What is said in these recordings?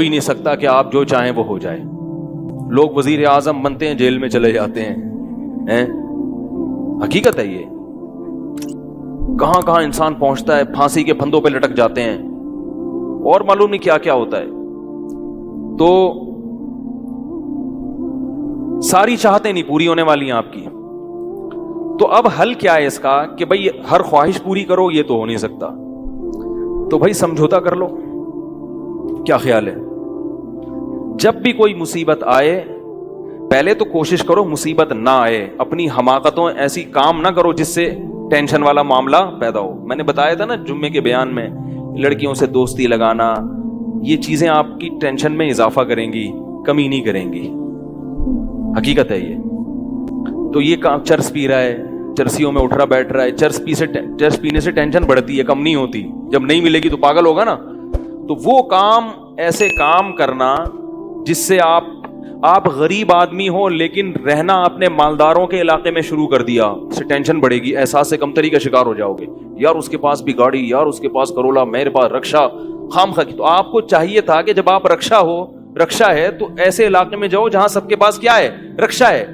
ہی نہیں سکتا کہ آپ جو چاہیں وہ ہو جائے. لوگ وزیر اعظم بنتے ہیں, جیل میں چلے جاتے ہیں. حقیقت ہے یہ. کہاں کہاں انسان پہنچتا ہے, پھانسی کے پھندوں پہ لٹک جاتے ہیں, اور معلوم نہیں کیا کیا ہوتا ہے. تو ساری چاہتیں نہیں پوری ہونے والی ہیں آپ کی. تو اب حل کیا ہے اس کا کہ بھئی ہر خواہش پوری کرو, یہ تو ہو نہیں سکتا. تو بھئی سمجھوتا کر لو. کیا خیال ہے؟ جب بھی کوئی مصیبت آئے پہلے تو کوشش کرو مصیبت نہ آئے. اپنی حماقتوں ایسی کام نہ کرو جس سے ٹینشن والا معاملہ پیدا ہو. میں نے بتایا تھا نا جمعے کے بیان میں, لڑکیوں سے دوستی لگانا, یہ چیزیں آپ کی ٹینشن میں اضافہ کریں گی, کمی نہیں کریں گی. حقیقت ہے یہ. تو یہ کام چرس پی رہا ہے, چرسیوں میں اٹھ رہا بیٹھ رہا ہے, چرس پینے سے ٹینشن بڑھتی ہے, کم نہیں ہوتی. جب نہیں ملے گی تو پاگل ہوگا نا. تو وہ کام, ایسے کام کرنا جس سے آپ غریب آدمی ہو لیکن رہنا اپنے مالداروں کے علاقے میں شروع کر دیا, اس سے ٹینشن بڑھے گی, احساس کمتری کا شکار ہو جاؤ گے. یار اس کے پاس بھی گاڑی, یار اس کے پاس کرولا, میرے پاس رکشا, خام خا کی. تو آپ کو چاہیے تھا کہ جب آپ رکشا ہے تو ایسے علاقے میں جاؤ جہاں سب کے پاس کیا ہے, رکشا ہے.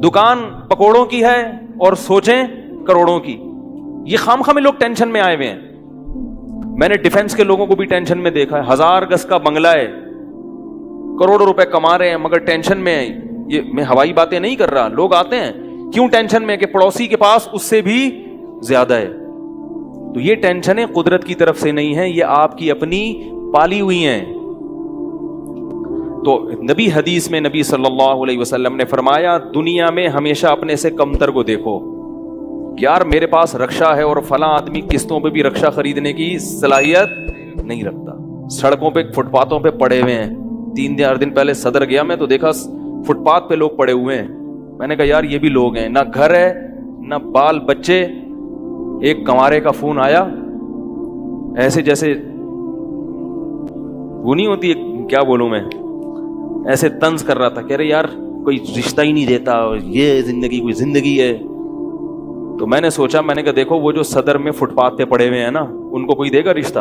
دکان پکوڑوں کی ہے اور سوچیں کروڑوں کی. یہ خام خا میں لوگ ٹینشن میں آئے ہوئے ہیں. میں نے ڈیفنس کے لوگوں کو بھی ٹینشن میں دیکھا ہے. 1000 گز کا بنگلہ ہے, کروڑوں روپے کما رہے ہیں, مگر ٹینشن میں. یہ میں ہوائی باتیں نہیں کر رہا. لوگ آتے ہیں کیوں ٹینشن میں کہ پڑوسی کے پاس اس سے بھی زیادہ ہے. تو یہ ٹینشنیں قدرت کی طرف سے نہیں ہیں, یہ آپ کی اپنی پالی ہوئی ہیں. تو نبی حدیث میں نبی صلی اللہ علیہ وسلم نے فرمایا دنیا میں ہمیشہ اپنے سے کمتر کو دیکھو. یار میرے پاس رکشا ہے اور فلاں آدمی قسطوں پہ بھی رکشا خریدنے کی صلاحیت نہیں رکھتا. سڑکوں پہ فٹ پاتھوں پہ پڑے ہوئے ہیں. 3-4 دن پہلے صدر گیا میں تو دیکھا فٹ پاتھ پہ لوگ پڑے ہوئے ہیں. میں نے کہا یار یہ بھی لوگ ہیں, نہ گھر ہے نہ بال بچے. ایک کنوارے کا فون آیا, ایسے جیسے وہ نہیں ہوتی, کیا بولوں میں, ایسے طنز کر رہا تھا. کہہ رہے یار کوئی رشتہ ہی نہیں دیتا, یہ زندگی کوئی زندگی ہے. تو میں نے سوچا, میں نے کہا دیکھو وہ جو صدر میں فٹ پاتھ پہ پڑے ہوئے ہیں نا, ان کو کوئی دے گا رشتہ؟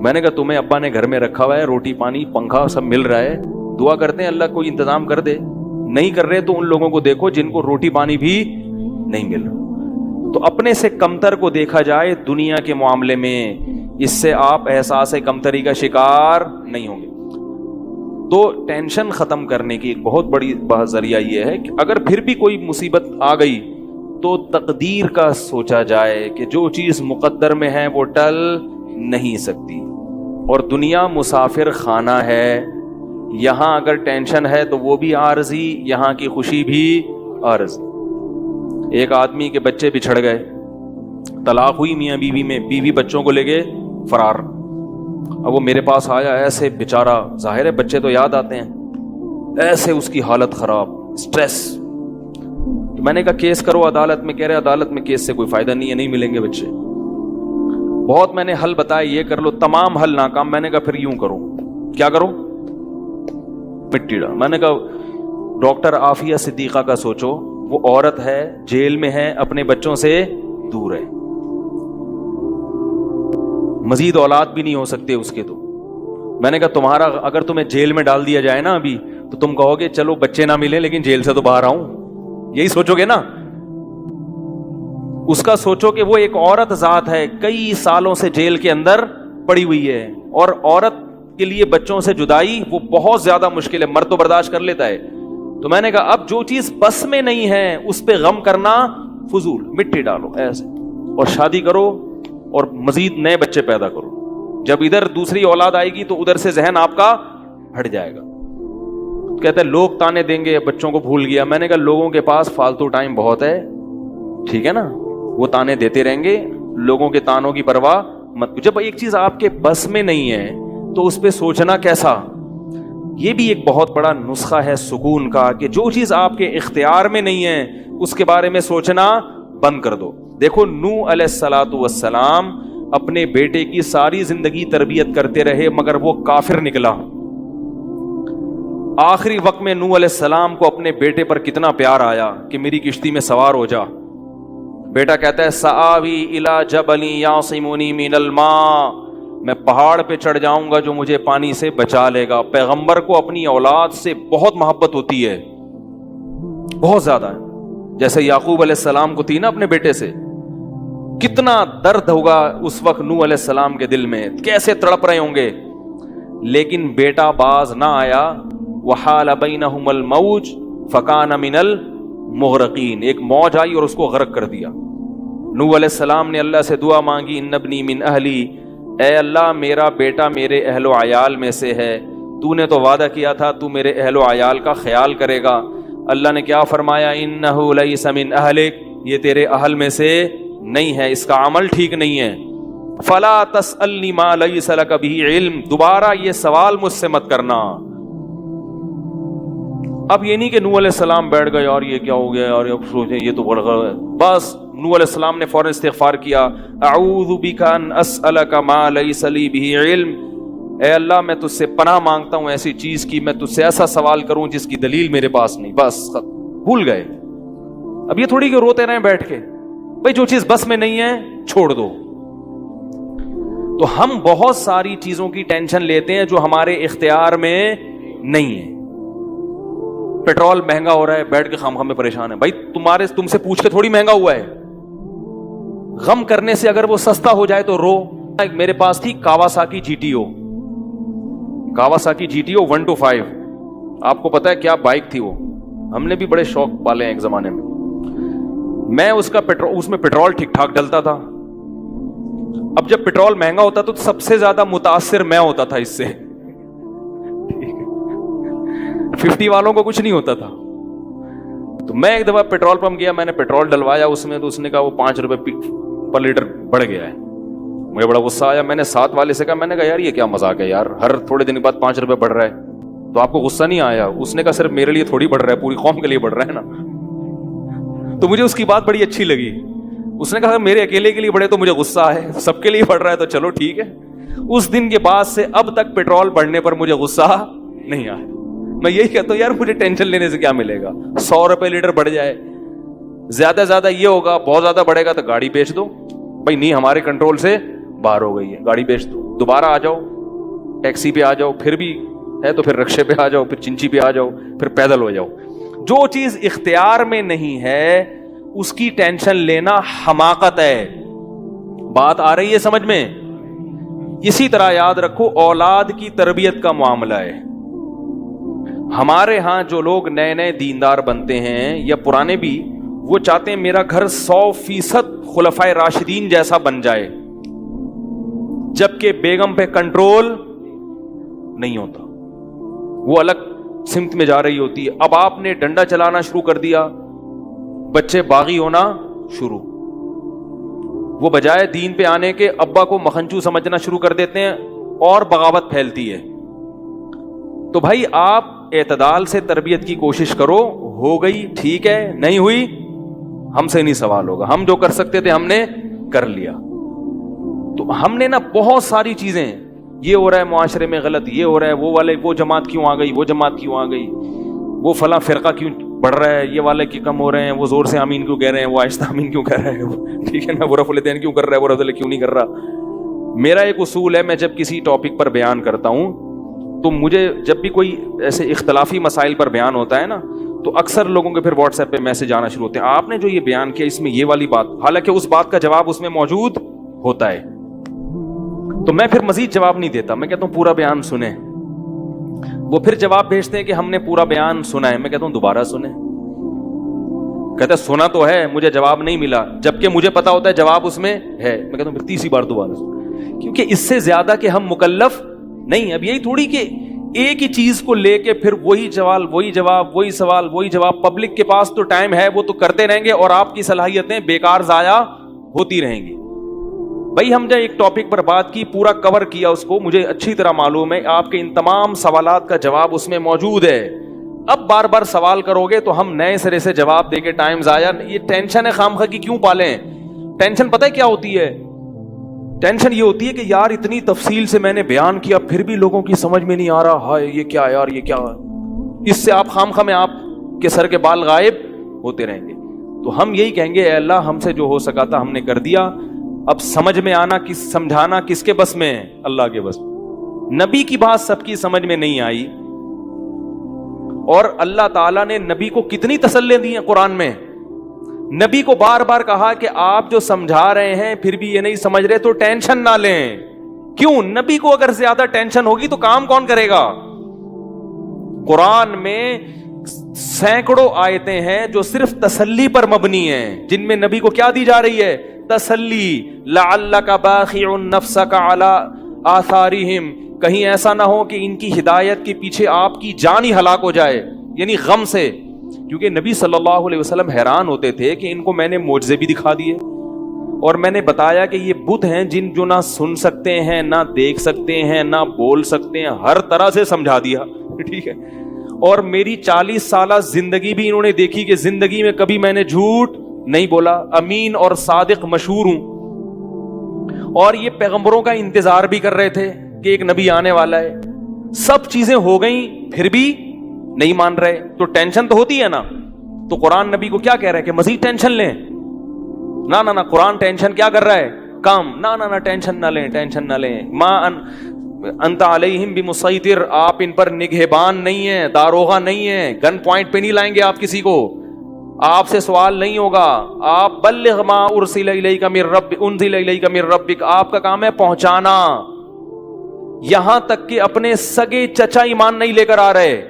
میں نے کہا تمہیں ابا نے گھر میں رکھا ہوا ہے, روٹی پانی پنکھا سب مل رہا ہے, دعا کرتے ہیں اللہ کوئی انتظام کر دے. نہیں کر رہے تو ان لوگوں کو دیکھو جن کو روٹی پانی بھی نہیں مل رہا. تو اپنے سے کمتر کو دیکھا جائے دنیا کے معاملے میں, اس سے آپ احساس کمتری کا شکار نہیں ہوں گے. تو ٹینشن ختم کرنے کی ایک بہت بڑی ذریعہ یہ ہے کہ اگر پھر بھی کوئی مصیبت آ گئی تو تقدیر کا سوچا جائے کہ جو چیز مقدر میں ہے وہ ٹل نہیں سکتی. اور دنیا مسافر خانہ ہے, یہاں اگر ٹینشن ہے تو وہ بھی عارضی, یہاں کی خوشی بھی عارضی. ایک آدمی کے بچے بچھڑ گئے, طلاق ہوئی میاں بیوی میں, بیوی بچوں کو لے گئے فرار. اب وہ میرے پاس آیا, ایسے بیچارہ, ظاہر ہے بچے تو یاد آتے ہیں, ایسے اس کی حالت خراب, سٹریس. تو میں نے کہا کیس کرو عدالت میں. کہہ رہے عدالت میں کیس سے کوئی فائدہ نہیں ہے, نہیں ملیں گے بچے. بہت میں نے حل بتایا, یہ کر لو, تمام حل ناکام. میں نے کہا پھر یوں کرو. کیا کرو؟ مٹی ڈال. میں نے کہا ڈاکٹر عافیہ صدیقہ کا سوچو, وہ عورت ہے, جیل میں ہے, اپنے بچوں سے دور ہے, مزید اولاد بھی نہیں ہو سکتے اس کے. تو میں نے کہا تمہارا اگر تمہیں جیل میں ڈال دیا جائے نا ابھی, تو تم کہو گے چلو بچے نہ ملے لیکن جیل سے تو باہر آؤں, یہی سوچو گے نا. اس کا سوچو کہ وہ ایک عورت ذات ہے, کئی سالوں سے جیل کے اندر پڑی ہوئی ہے, اور عورت کے لیے بچوں سے جدائی وہ بہت زیادہ مشکل ہے, مرد تو برداشت کر لیتا ہے. تو میں نے کہا اب جو چیز بس میں نہیں ہے اس پہ غم کرنا فضول, مٹی ڈالو ایسے, اور شادی کرو اور مزید نئے بچے پیدا کرو. جب ادھر دوسری اولاد آئے گی تو ادھر سے ذہن آپ کا ہٹ جائے گا. کہتے ہیں لوگ تانے دیں گے, بچوں کو بھول گیا. میں نے کہا لوگوں کے پاس فالتو ٹائم بہت ہے, ٹھیک ہے نا, وہ تانے دیتے رہیں گے, لوگوں کے تانوں کی پرواہ مت. جب ایک چیز آپ کے بس میں نہیں ہے تو اس پہ سوچنا کیسا. یہ بھی ایک بہت بڑا نسخہ ہے سکون کا کہ جو چیز آپ کے اختیار میں نہیں ہے اس کے بارے میں سوچنا بند کر دو. دیکھو نوح علیہ الصلوۃ والسلام اپنے بیٹے کی ساری زندگی تربیت کرتے رہے مگر وہ کافر نکلا. آخری وقت میں نوح علیہ السلام کو اپنے بیٹے پر کتنا پیار آیا کہ میری کشتی میں سوار ہو جا. بیٹا کہتا ہے سآوی الی جبل یعصمنی من الماء, میں پہاڑ پہ چڑھ جاؤں گا جو مجھے پانی سے بچا لے گا. پیغمبر کو اپنی اولاد سے بہت محبت ہوتی ہے, بہت زیادہ, جیسے یعقوب علیہ السلام کو تھی نا اپنے بیٹے سے. کتنا درد ہوگا اس وقت نوح علیہ السلام کے دل میں, کیسے تڑپ رہے ہوں گے. لیکن بیٹا باز نہ آیا. وحال بینہم الموج فکان من المغرقین, ایک موج آئی اور اس کو غرق کر دیا. نوح علیہ السلام نے اللہ سے دعا مانگی, ان ابنی من اہلی, اے اللہ میرا بیٹا میرے اہل و عیال میں سے ہے, تو نے تو وعدہ کیا تھا تو میرے اہل و عیال کا خیال کرے گا. اللہ نے کیا فرمایا, انہ لیس من اہلک, یہ تیرے اہل میں سے نہیں ہے, اس کا عمل ٹھیک نہیں ہے. فلا تسألنی ما لیس لک بہ علم, دوبارہ یہ سوال مجھ سے مت کرنا. اب یہ نہیں کہ نوح علیہ السلام بیٹھ گئے اور یہ کیا ہو گیا اور اب سوچیں یہ تو بڑھ گئے. بس نوح علیہ السلام نے فوراً استغفار کیا, اعوذ بک ان اسألک ما لیس لی بہ علم, اے اللہ میں تجھ سے پناہ مانگتا ہوں ایسی چیز کی, میں تجھ سے ایسا سوال کروں جس کی دلیل میرے پاس نہیں. بس بھول گئے. اب یہ تھوڑی کہ روتے رہیں بیٹھ کے, بھئی جو چیز بس میں نہیں ہے چھوڑ دو. تو ہم بہت ساری چیزوں کی ٹینشن لیتے ہیں جو ہمارے اختیار میں نہیں ہے. پیٹرول مہنگا ہو رہا ہے, بیٹھ کے خام میں پریشان ہے. بھائی تم سے پوچھ کے تھوڑی مہنگا ہوا ہے. غم کرنے سے اگر وہ سستا ہو جائے تو رو. میرے پاس تھی Kawasaki G T O, Kawasaki G T O 125. آپ کو پتا ہے کیا بائک تھی وہ, ہم نے بھی بڑے شوق پالے ہیں ایک زمانے میں. میں اس میں پیٹرول ٹھیک ٹھاک ڈلتا تھا. اب جب پیٹرول مہنگا ہوتا تو سب سے زیادہ متاثر میں ہوتا تھا اس سے. 50 والوں کو کچھ نہیں ہوتا تھا. تو میں ایک دفعہ پیٹرول پمپ گیا, میں نے پیٹرول ڈلوایا اس میں, تو اس نے کہا وہ 5 روپے پر لیٹر بڑھ گیا ہے. مجھے بڑا غصہ آیا. میں نے ساتھ والے سے کہا, میں نے کہا یار یہ کیا مذاق ہے یار, ہر تھوڑے دن بعد 5 روپے بڑھ رہا ہے, تو آپ کو غصہ نہیں آیا؟ اس نے کہا صرف میرے لیے تھوڑی بڑھ رہا ہے, پوری قوم کے لیے بڑھ رہا ہے نا. تو مجھے اس کی بات بڑی اچھی لگی. اس نے کہا میرے اکیلے کے لیے بڑھے تو مجھے غصہ ہے, سب کے لیے بڑھ رہا ہے تو چلو ٹھیک ہے. اس دن کے بعد سے اب تک پیٹرول بڑھنے پر مجھے غصہ نہیں آیا. میں یہی کہتا ہوں یار مجھے ٹینشن لینے سے کیا ملے گا. 100 روپے لیٹر بڑھ جائے, زیادہ زیادہ یہ ہوگا, بہت زیادہ بڑھے گا تو گاڑی بیچ دو. بھائی نہیں ہمارے کنٹرول سے باہر ہو گئی ہے, گاڑی بیچ دو, دوبارہ آ جاؤ, ٹیکسی پہ آ جاؤ, پھر بھی ہے تو پھر رکشے پہ آ جاؤ, پھر چنچی پہ آ جاؤ, پھر پیدل ہو جاؤ. جو چیز اختیار میں نہیں ہے اس کی ٹینشن لینا حماقت ہے. بات آ رہی ہے سمجھ میں؟ اسی طرح یاد رکھو اولاد کی تربیت کا معاملہ ہے. ہمارے ہاں جو لوگ نئے نئے دیندار بنتے ہیں یا پرانے بھی, وہ چاہتے ہیں میرا گھر 100% خلفائے راشدین جیسا بن جائے, جبکہ بیگم پہ کنٹرول نہیں ہوتا, وہ الگ سمت میں جا رہی ہوتی ہے. اب آپ نے ڈنڈا چلانا شروع کر دیا, بچے باغی ہونا شروع. وہ بجائے دین پہ آنے کے ابا کو مکھنچو سمجھنا شروع کر دیتے ہیں اور بغاوت پھیلتی ہے. تو بھائی آپ اعتدال سے تربیت کی کوشش کرو, ہو گئی ٹھیک ہے, نہیں ہوئی ہم سے نہیں سوال ہوگا, ہم جو کر سکتے تھے ہم نے کر لیا. تو ہم نے نا بہت ساری چیزیں, یہ ہو رہا ہے معاشرے میں غلط, یہ ہو رہا ہے, وہ والے وہ جماعت کیوں آ گئی, وہ جماعت کیوں آ گئی, وہ فلاں فرقہ کیوں بڑھ رہا ہے, یہ والے کی کم ہو رہے ہیں, وہ زور سے آمین کیوں کہہ رہے ہیں, وہ آہستہ آمین کیوں کہہ رہے ہیں, ٹھیک ہے نا, وہ رفع الیدین کیوں کر رہا ہے, وہ رفع الیدین کیوں نہیں کر رہا. میرا ایک اصول ہے, میں جب کسی ٹاپک پر بیان کرتا ہوں تو مجھے جب بھی کوئی ایسے اختلافی مسائل پر بیان ہوتا ہے نا, تو اکثر لوگوں کے پھر واٹس ایپ پہ میسج آنا شروع ہوتے ہیں, آپ نے جو یہ بیان کیا اس میں یہ والی بات, حالانکہ اس بات کا جواب اس میں موجود ہوتا ہے. تو میں پھر مزید جواب نہیں دیتا, میں کہتا ہوں پورا بیان سنیں. وہ پھر جواب بھیجتے ہیں کہ ہم نے پورا بیان سنا ہے, میں کہتا ہوں دوبارہ سنیں. کہتا ہے سنا تو ہے, مجھے جواب نہیں ملا, جبکہ مجھے پتا ہوتا ہے جواب اس میں ہے. میں کہتا ہوں پھر تیسری بار دوبارہ سنیں, کیونکہ اس سے زیادہ کہ ہم مکلف نہیں. اب یہی تھوڑی کہ ایک ہی چیز کو لے کے پھر وہی سوال وہی جواب, وہی سوال وہی جواب. پبلک کے پاس تو ٹائم ہے, وہ تو کرتے رہیں گے اور آپ کی صلاحیتیں بیکار ضائع ہوتی رہیں گی. بھائی ہم نے ایک ٹاپک پر بات کی, پورا کور کیا اس کو, مجھے اچھی طرح معلوم ہے آپ کے ان تمام سوالات کا جواب اس میں موجود ہے. اب بار بار سوال کرو گے تو ہم نئے سرے سے جواب دے کے ٹائم ضائع. یہ ٹینشن ہے خام خواہ کی کیوں پالیں؟ ٹینشن پتہ ہے کیا ہوتی ہے؟ ٹینشن یہ ہوتی ہے کہ یار اتنی تفصیل سے میں نے بیان کیا پھر بھی لوگوں کی سمجھ میں نہیں آ رہا, ہائے یہ کیا یار, یہ کیا. اس سے آپ خام خواہ میں آپ کے سر کے بال غائب ہوتے رہیں گے. تو ہم یہی کہیں گے اے اللہ ہم سے جو ہو سکا تھا ہم نے کر دیا, اب سمجھ میں آنا سمجھانا کس کے بس میں ہے؟ اللہ کے بس. نبی کی بات سب کی سمجھ میں نہیں آئی, اور اللہ تعالیٰ نے نبی کو کتنی تسلی دی ہیں قرآن میں. نبی کو بار بار کہا کہ آپ جو سمجھا رہے ہیں پھر بھی یہ نہیں سمجھ رہے تو ٹینشن نہ لیں. کیوں؟ نبی کو اگر زیادہ ٹینشن ہوگی تو کام کون کرے گا؟ قرآن میں سینکڑوں آیتیں ہیں جو صرف تسلی پر مبنی ہیں, جن میں نبی کو کیا دی جا رہی ہے؟ تسلی. لعلک باخع نفسک علی آثارہم, کہیں ایسا نہ ہو کہ ان کی ہدایت کے پیچھے آپ کی جان ہی ہلاک ہو جائے, یعنی غم سے. کیونکہ نبی صلی اللہ علیہ وسلم حیران ہوتے تھے کہ ان کو میں نے معجزے بھی دکھا دیے, اور میں نے بتایا کہ یہ بت ہیں جن جو نہ سن سکتے ہیں, نہ دیکھ سکتے ہیں, نہ بول سکتے ہیں, ہر طرح سے سمجھا دیا. ٹھیک ہے, اور میری 40 سالہ زندگی بھی انہوں نے دیکھی کہ زندگی میں کبھی میں نے جھوٹ نہیں بولا, امین اور صادق مشہور ہوں. اور یہ پیغمبروں کا انتظار بھی کر رہے تھے کہ ایک نبی آنے والا ہے. سب چیزیں ہو گئیں پھر بھی نہیں مان رہے, تو ٹینشن تو ہوتی ہے نا. تو قرآن نبی کو کیا کہہ رہا ہے کہ مزید ٹینشن لیں؟ نہ قرآن ٹینشن کیا کر رہا ہے؟ کم. نہ ٹینشن نہ لیں, ٹینشن نہ لیں. انت علیہم بمسیطر, آپ ان پر نگہبان نہیں ہیں, داروغہ نہیں ہیں, گن پوائنٹ پہ نہیں لائیں گے آپ کسی کو, آپ سے سوال نہیں ہوگا. آپ بلغ ما ارسل الیک من رب انزل الیک من ربک, آپ کا کام ہے پہنچانا. یہاں تک کہ اپنے سگے چچا ایمان نہیں لے کر آ رہے,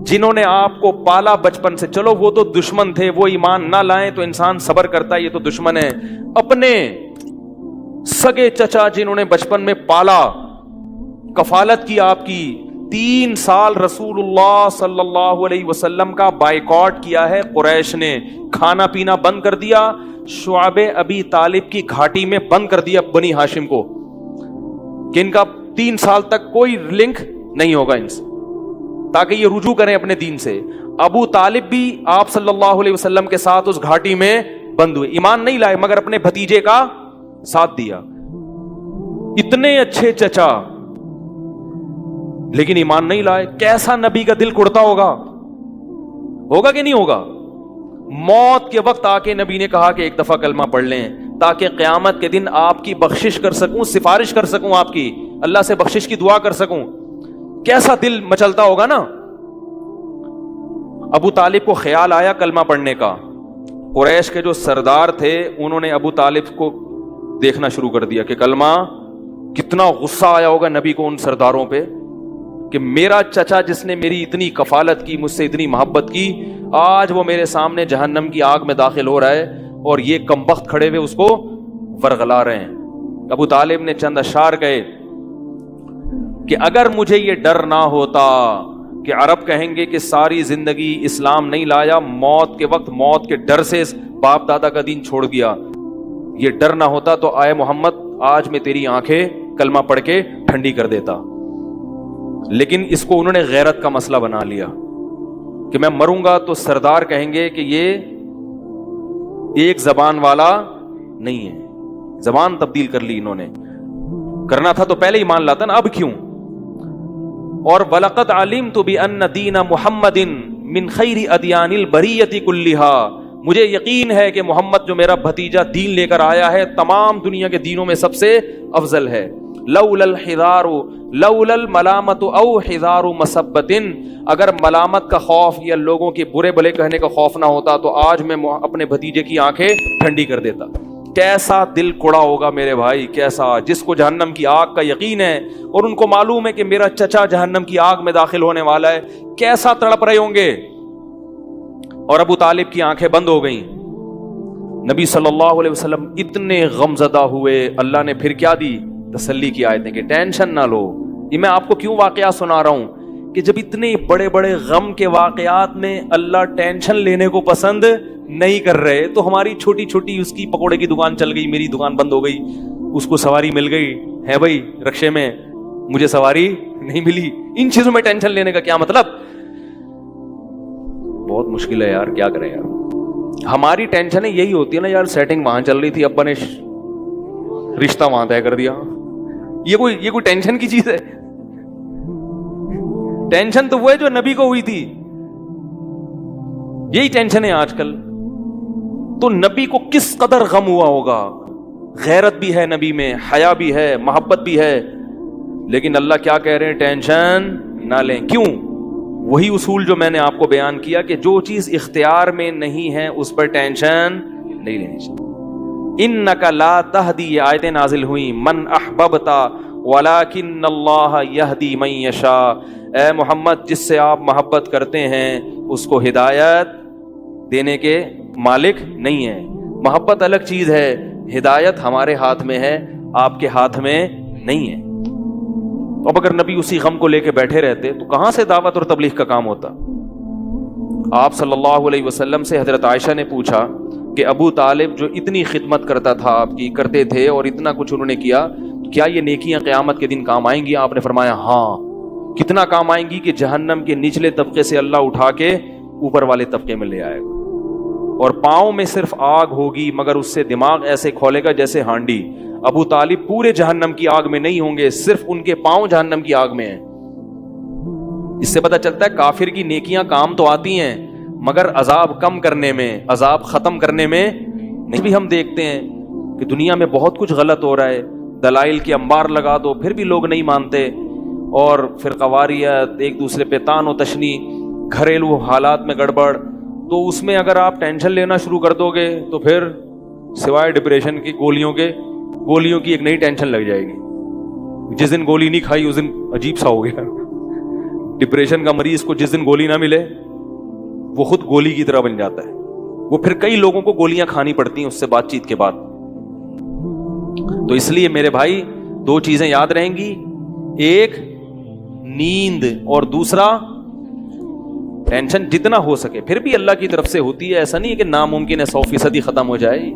جنہوں نے آپ کو پالا بچپن سے. چلو وہ تو دشمن تھے, وہ ایمان نہ لائیں تو انسان صبر کرتا ہے, یہ تو دشمن ہے. اپنے سگے چچا جنہوں نے بچپن میں پالا, کفالت کی آپ کی, 3 سال رسول اللہ صلی اللہ علیہ وسلم کا بائیکاٹ کیا ہے قریش نے, کھانا پینا بند کر دیا, شعب ابی طالب کی گھاٹی میں بند کر دیا بنی ہاشم کو, کہ ان کا 3 سال تک کوئی لنک نہیں ہوگا ان سے, تاکہ یہ رجوع کریں اپنے دین سے. ابو طالب بھی آپ صلی اللہ علیہ وسلم کے ساتھ اس گھاٹی میں بند ہوئے, ایمان نہیں لائے مگر اپنے بھتیجے کا ساتھ دیا. اتنے اچھے چچا لیکن ایمان نہیں لائے. کیسا نبی کا دل کڑتا ہوگا کہ نہیں ہوگا؟ موت کے وقت آ کے نبی نے کہا کہ ایک دفعہ کلمہ پڑھ لیں تاکہ قیامت کے دن آپ کی بخشش کر سکوں, سفارش کر سکوں, آپ کی اللہ سے بخشش کی دعا کر سکوں. کیسا دل مچلتا ہوگا نا. ابو طالب کو خیال آیا کلمہ پڑھنے کا. قریش کے جو سردار تھے انہوں نے ابو طالب کو دیکھنا شروع کر دیا کہ کلمہ, کتنا غصہ آیا ہوگا نبی کو ان سرداروں پہ کہ میرا چچا جس نے میری اتنی کفالت کی, مجھ سے اتنی محبت کی, آج وہ میرے سامنے جہنم کی آگ میں داخل ہو رہا ہے اور یہ کمبخت کھڑے ہوئے اس کو ورغلا رہے ہیں. ابو طالب نے چند اشعار کہے کہ اگر مجھے یہ ڈر نہ ہوتا کہ عرب کہیں گے کہ ساری زندگی اسلام نہیں لایا, موت کے وقت موت کے ڈر سے باپ دادا کا دین چھوڑ دیا, یہ ڈر نہ ہوتا تو آئے محمد آج میں تیری آنکھیں کلمہ پڑھ کے ٹھنڈی کر دیتا. لیکن اس کو انہوں نے غیرت کا مسئلہ بنا لیا کہ میں مروں گا تو سردار کہیں گے کہ یہ ایک زبان والا نہیں ہے. زبان تبدیل کر لی انہوں نے, کرنا تھا تو پہلے ہی مان لاتا نا, اب کیوں؟ اور وَلَقَدْ عَلِمْتُ بِأَنَّ دِينَ مُحَمَّدٍ مِّن خَيْرِ أَدْيَانِ الْبَرِيَّةِ كُلِّهَا, مجھے یقین ہے کہ محمد جو میرا بھتیجا دین لے کر آیا ہے تمام دنیا کے دینوں میں سب سے افضل ہے. لولا الحذار لولا الملامت او حذار مسبت, اگر ملامت کا خوف یا لوگوں کے برے بھلے کہنے کا خوف نہ ہوتا تو آج میں اپنے بھتیجے کی آنکھیں ٹھنڈی کر دیتا. کیسا دل کڑا ہوگا میرے بھائی, کیسا, جس کو جہنم کی آگ کا یقین ہے اور ان کو معلوم ہے کہ میرا چچا جہنم کی آگ میں داخل ہونے والا ہے, کیسا تڑپ رہے ہوں گے. اور ابو طالب کی آنکھیں بند ہو گئیں. نبی صلی اللہ علیہ وسلم اتنے غمزدہ ہوئے, اللہ نے پھر کیا دی؟ تسلی کی آیتیں کہ ٹینشن نہ لو. یہ میں آپ کو کیوں واقعہ سنا رہا ہوں کہ جب اتنے بڑے بڑے غم کے واقعات میں اللہ ٹینشن لینے کو پسند نہیں کر رہے, تو ہماری چھوٹی چھوٹی, اس کی پکوڑے کی دکان چل گئی, میری دکان بند ہو گئی, اس کو سواری مل گئی ہے بھائی رکشے میں, مجھے سواری نہیں ملی, ان چیزوں میں ٹینشن لینے کا کیا مطلب؟ بہت مشکل ہے یار, کیا کریں یار. ہماری ٹینشن یہی ہوتی ہے نا یار, سیٹنگ وہاں چل رہی تھی, ابا نے رشتہ وہاں طے کر دیا, یہ کوئی ٹینشن کی چیز ہے؟ ٹینشن تو وہ ہے جو نبی کو ہوئی تھی, یہی ٹینشن ہے آج کل. تو نبی کو کس قدر غم ہوا ہوگا غیرت بھی ہے نبی میں, حیا بھی ہے, محبت بھی ہے, لیکن اللہ کیا کہہ رہے ہیں, ٹینشن نہ لیں. کیوں؟ وہی اصول جو میں نے آپ کو بیان کیا کہ جو چیز اختیار میں نہیں ہے اس پر ٹینشن نہیں لینی چاہیے. انک لا تہدی, یہ آیتیں نازل ہوئیں, من احببت ولکن اللہ یہدی من یشاء. اے محمد, جس سے آپ محبت کرتے ہیں اس کو ہدایت دینے کے مالک نہیں ہیں. محبت الگ چیز ہے, ہدایت ہمارے ہاتھ میں ہے, آپ کے ہاتھ میں نہیں ہے. اب اگر نبی اسی غم کو لے کے بیٹھے رہتے تو کہاں سے دعوت اور تبلیغ کا کام ہوتا؟ آپ صلی اللہ علیہ وسلم سے حضرت عائشہ نے پوچھا کہ ابو طالب جو اتنی خدمت کرتا تھا آپ کی, کرتے تھے اور اتنا کچھ انہوں نے کیا, کیا یہ نیکیاں قیامت کے دن کام آئیں گی؟ آپ نے فرمایا ہاں. کتنا کام آئیں گی کہ جہنم کے نچلے طبقے سے اللہ اٹھا کے اوپر والے طبقے میں لے آئے گا, اور پاؤں میں صرف آگ ہوگی مگر اس سے دماغ ایسے کھولے گا جیسے ہانڈی. ابو طالب پورے جہنم کی آگ میں نہیں ہوں گے, صرف ان کے پاؤں جہنم کی آگ میں ہیں. اس سے پتہ چلتا ہے کافر کی نیکیاں کام تو آتی ہیں مگر عذاب کم کرنے میں, عذاب ختم کرنے میں نہیں. بھی ہم دیکھتے ہیں کہ دنیا میں بہت کچھ غلط ہو رہا ہے, دلائل کی انبار لگا دو پھر بھی لوگ نہیں مانتے, اور فرقواریت, ایک دوسرے پہ تان و تشنی, گھریلو حالات میں گڑبڑ. تو اس میں اگر آپ ٹینشن لینا شروع کر دو گے تو پھر سوائے ڈپریشن کی گولیوں کی ایک نئی ٹینشن لگ جائے گی. جس دن گولی نہیں کھائی اس دن عجیب سا ہو گیا. ڈپریشن کا مریض کو جس دن گولی نہ ملے وہ خود گولی کی طرح بن جاتا ہے, وہ پھر کئی لوگوں کو گولیاں کھانی پڑتی ہیں اس سے بات چیت کے بعد. تو اس لیے میرے بھائی دو چیزیں یاد رہیں گی, ایک نیند اور دوسرا ٹینشن جتنا ہو سکے. پھر بھی اللہ کی طرف سے ہوتی ہے, ایسا نہیں ہے کہ ناممکن ہے 100% ختم ہو جائے.